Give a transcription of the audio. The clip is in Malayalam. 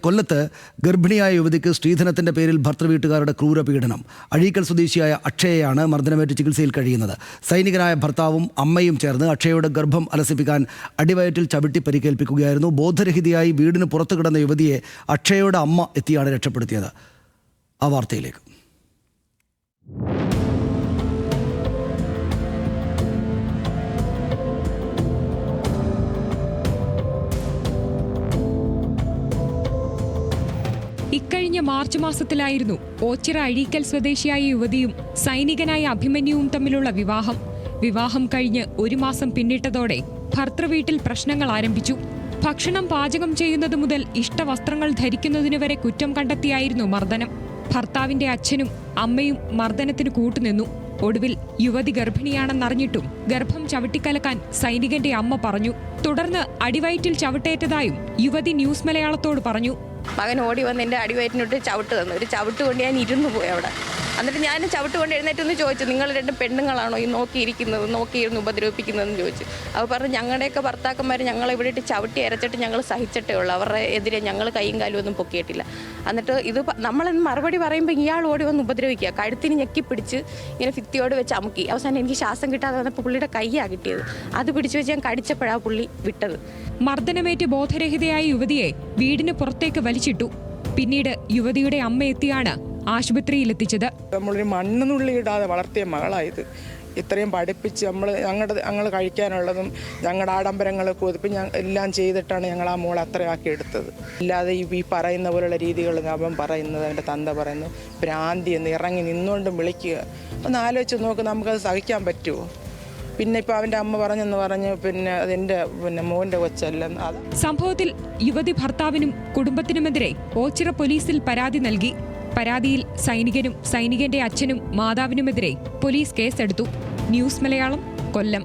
കൊല്ലത്ത് ഗർഭിണിയായ യുവതിക്ക് സ്ത്രീധനത്തിന്റെ പേരിൽ ഭർത്തൃവീട്ടുകാരുടെ ക്രൂരപീഡനം. അഴീക്കൽ സ്വദേശിയായ അക്ഷയയാണ് മർദ്ദനമേറ്റ് ചികിത്സയിൽ കഴിയുന്നത്. സൈനികനായ ഭർത്താവും അമ്മയും ചേർന്ന് അക്ഷയയുടെ ഗർഭം അലസിപ്പിക്കാൻ അടിവയറ്റിൽ ചവിട്ടി പരിക്കേൽപ്പിക്കുകയായിരുന്നു. ബോധരഹിതയായി വീടിന് പുറത്തു കിടന്ന യുവതിയെ അക്ഷയയുടെ അമ്മ എത്തിയാണ് രക്ഷപ്പെടുത്തിയത്. ആ വാർത്തയിലേക്ക്. ഇക്കഴിഞ്ഞ മാർച്ച് മാസത്തിലായിരുന്നു ഓച്ചിറ അഴീക്കൽ സ്വദേശിയായ യുവതിയും സൈനികനായ അഭിമന്യുവും തമ്മിലുള്ള വിവാഹം കഴിഞ്ഞ് 1 മാസം പിന്നിട്ടതോടെ ഭർത്തൃവീട്ടിൽ പ്രശ്നങ്ങൾ ആരംഭിച്ചു. ഭക്ഷണം പാചകം ചെയ്യുന്നത് മുതൽ ഇഷ്ടവസ്ത്രങ്ങൾ ധരിക്കുന്നതിന് വരെ കുറ്റം കണ്ടെത്തിയായിരുന്നു മർദ്ദനം. ഭർത്താവിന്റെ അച്ഛനും അമ്മയും മർദ്ദനത്തിന് കൂട്ടുനിന്നു. ഒടുവിൽ യുവതി ഗർഭിണിയാണെന്നറിഞ്ഞിട്ടും ഗർഭം ചവിട്ടിക്കലക്കാൻ സൈനികന്റെ അമ്മ പറഞ്ഞു. തുടർന്ന് അടിവയറ്റിൽ ചവിട്ടേറ്റതായും യുവതി ന്യൂസ് മലയാളത്തോട് പറഞ്ഞു. മകൻ ഓടി വന്ന് എൻ്റെ അടിവയറ്റിനോട്ട് ചവിട്ട് തന്നു. ഒരു ചവിട്ട് കൊണ്ട് ഞാൻ ഇരുന്ന് പോയി അവിടെ. എന്നിട്ട് ഞാൻ ചവിട്ട് കൊണ്ട് എഴുന്നേറ്റൊന്ന് ചോദിച്ചു, നിങ്ങൾ 2 പെണ്ണുങ്ങളാണോ ഈ നോക്കിയിരുന്ന് ഉപദ്രവിപ്പിക്കുന്നതെന്ന് ചോദിച്ചു. അവർ പറഞ്ഞു, ഞങ്ങളുടെയൊക്കെ ഭർത്താക്കന്മാർ ഞങ്ങളെ ഇവിടെ ഇട്ട് ചവിട്ടി അരച്ചിട്ട് ഞങ്ങൾ സഹിച്ചിട്ടേ ഉള്ളൂ, അവരുടെ എതിരെ ഞങ്ങൾ കൈയും കാലും ഒന്നും പൊക്കിയിട്ടില്ല. എന്നിട്ട് ഇത് നമ്മളെന്ന് മറുപടി പറയുമ്പോൾ ഇയാൾ ഓടി വന്ന് ഉപദ്രവിക്കുക, കഴുത്തിന് ഞെക്കിപ്പിടിച്ച് ഇങ്ങനെ ഭിത്തിയോട് വെച്ച് അമുക്കി. അവസാനം എനിക്ക് ശ്വാസം കിട്ടാതെ വന്നപ്പോൾ പുള്ളിയുടെ കൈയാണ് കിട്ടിയത്. അത് പിടിച്ചു വെച്ച് ഞാൻ കടിച്ചപ്പോഴാണ് പുള്ളി വിട്ടത്. മർദ്ദനമേറ്റ് ബോധരഹിതയായ യുവതിയെ വീടിന് പുറത്തേക്ക് വലിച്ചിട്ടു. പിന്നീട് യുവതിയുടെ അമ്മ എത്തിയാണ് ആശുപത്രിയിലെത്തിച്ചത്. നമ്മളൊരു മണ്ണുനുള്ളി ഇടാതെ വളർത്തിയ മകളായത്. ഇത്രയും പഠിപ്പിച്ച് ഞങ്ങൾ കഴിക്കാനുള്ളതും ഞങ്ങളുടെ ആഡംബരങ്ങൾ കൊതിപ്പ് എല്ലാം ചെയ്തിട്ടാണ് ഞങ്ങൾ ആ മോളെ അത്രയാക്കി എടുത്തത്. ഇല്ലാതെ ഈ പറയുന്ന പോലുള്ള രീതികൾ അവൻ പറയുന്നത്, അവൻ്റെ തന്ത പറയുന്നു ഭ്രാന്തി എന്ന് ഇറങ്ങി നിന്നുകൊണ്ടും വിളിക്കുക. ഒന്ന് ആലോചിച്ച് നോക്ക്, നമുക്കത് സഹിക്കാൻ പറ്റുമോ? പിന്നെ ഇപ്പം അവൻ്റെ അമ്മ പറഞ്ഞു പിന്നെ അതെൻ്റെ മോൻ്റെ കൊച്ചല്ലെന്ന്. സംഭവത്തിൽ യുവതി ഭർത്താവിനും കുടുംബത്തിനുമെതിരെ ഓച്ചിറ പോലീസിൽ പരാതി നൽകി. പരാതിയിൽ സൈനികനും സൈനികന്റെ അച്ഛനും മാതാവിനുമെതിരെ പോലീസ് കേസെടുത്തു. ന്യൂസ് മലയാളം, കൊല്ലം.